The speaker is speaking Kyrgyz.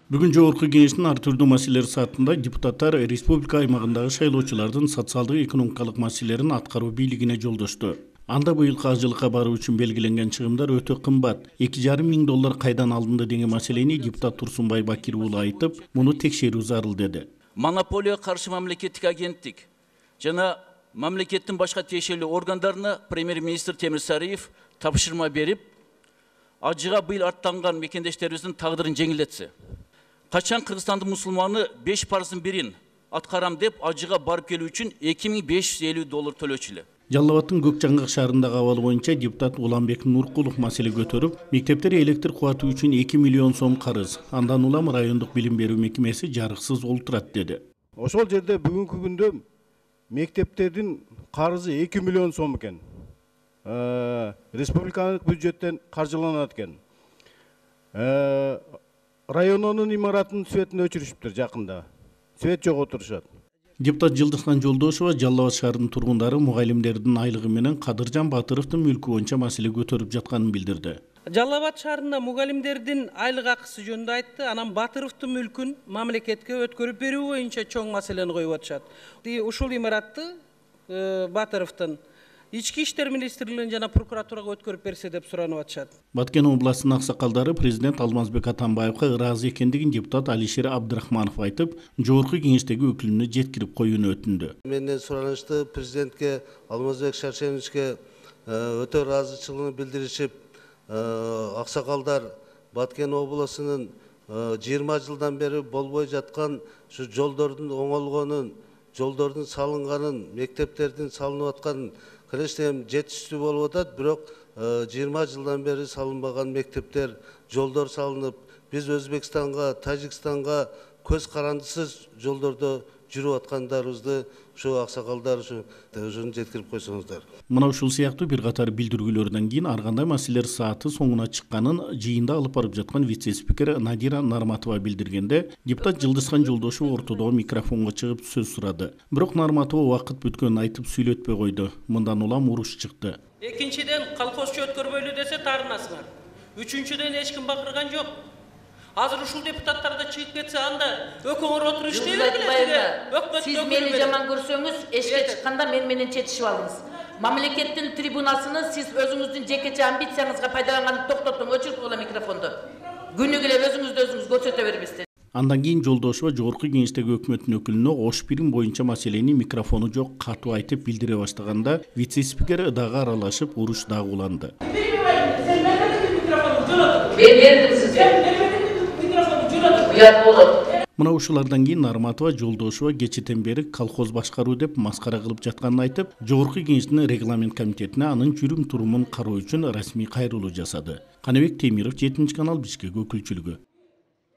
Бүгүн жогорку кеңештин ар түрдүү маселелер саатында депутаттар республика аймагындагы шайлоочулардын социалдык экономикалык маселелерин аткаруу бийлигине жолдошту. Анда быйылкы ажылыкка баруу үчүн белгиленген чыгымдар өтө кымбат. 2,5 миң доллар кайдан алынды деген маселени депутат Турсунбай Бакир уулу айтып, муну текшерүү зарыл деди. Монополия каршы мамлекеттик агенттик жана мамлекеттин башка тиешелүү органдарына премьер-министр Темирсариев тапшырма берип, ажыга быйыл аттанган мекендештерибиздин тагдырын жеңилдетсе. Качан Кыргызстандын мусулманы 5%-ын бирин аткарам деп ажыга барып келүү үчүн 2550 доллар төлөчү эле. Жалал-Абадтын Көкжаңгак шаарындагы абалы боюнча депутат Уланбек Нуркулов маселе көтөрүп, мектептер электр кубаты үчүн 2 миллион сом карыз, андан улам райондук билим берүү мекемеси жарыксыз олтурат деди. Ошол жерде бүгүнкү күндө мектептердин карызы 2 миллион сом экен. Республикалык бюджеттен каржыланат экен. Районунун имаратынын светин өчүрүшүптүр жакында. Свет жок отурушат. Депутат Жылдызхан Жолдошова Жалал-Абад шаарынын тургундары мугалимдердин айлыгы менен Кадыржан Батыровдун мүлкү боюнча маселе көтөрүп жатканын билдирди. Жалал-Абад шаарында мугалимдердин айлык акысы жөнүндө айтты. Анан Батыровдун мүлкүн мамлекетке өткөрүп берүү боюнча чоң маселени коюп атышат. Ушул имаратты Батыровдун Ички иштер министрлигинин жана прокуратурага өткөрүп берсе деп суранып атышат. Баткен областынын аксакалдары президент Алмазбек Атамбаевга ыраазы экендигин депутат Алишер Абдрахманов айтып, жогорку кеңештеги өкүлүнө жеткирип коюуну өтүндү. Менден суранышты президентке Алмазбек Шаршеновичке өтө ыраазычылыгын билдиришип, аксакалдар Баткен областынын 20 жылдан бери болбой жаткан ушу жолдордун оңолгонун, жолдордун салынганын, мектептердин салынып атканын кырештем жетиштүү болуп атат, бирок 20 жылдан бери салынбаган мектептер, жолдор салынып, биз Өзбекстанга, Тажикстанга көз карандысыз жолдордо жүрүп аткандарыбызды ушу аксакалдар ушуну жеткирип койсоңуздар. Мына ушул сыяктуу бир катар билдирүүлөрдөн кийин ар кандай маселелер сааты соңуна чыкканын жыйында алып барып жаткан вице-спикер Надира Нарматова билдиргенде, депутат Жылдызхан Жолдошов ортодогу микрофонго чыгып сөз сурады. Бирок Нарматова убакыт бүткөнүн айтып сүйлөтпөй койду. Мындан улам уруш чыкты. Экинчиден, колхозчу өткөрбөйлү десе таарынасыңар. Үчүнчүдөн эч ким бакырган жок. Азыр ушул депутаттар да чыгып кетсе, анда өкөңөр отуруп иштей бергиле. Сиз мени жаман көрсөңүз, эшикке чыкканда менен четишип алыңыз. Мамлекеттин трибунасыны сиз өзүңүздүн жекече амбицияңызга пайдаланганды токтотуң, өчүрүп койгула микрофонду. Күнү келе өзүңүз көрсөтө бербестен. Андан кийин Жолдошова жогорку кеңештеги өкмөттүн өкүлүнө ош бирим боюнча маселени микрофону жок катуу айтып билдире баштаганда, вице-спикер дагы аралашып, уруш дагы уланды. Мына ушулардан кийин Нарматова Жолдошова кечэтен бери колхоз башкаруу деп маскара кылып жатканын айтып, жогорку кеңештин регламент комитетине анын жүрүм турумун кароо үчүн расмий кайрылуу жасады. Каныбек Темиров, 7 канал, Бишкек өкүлчүлүгү.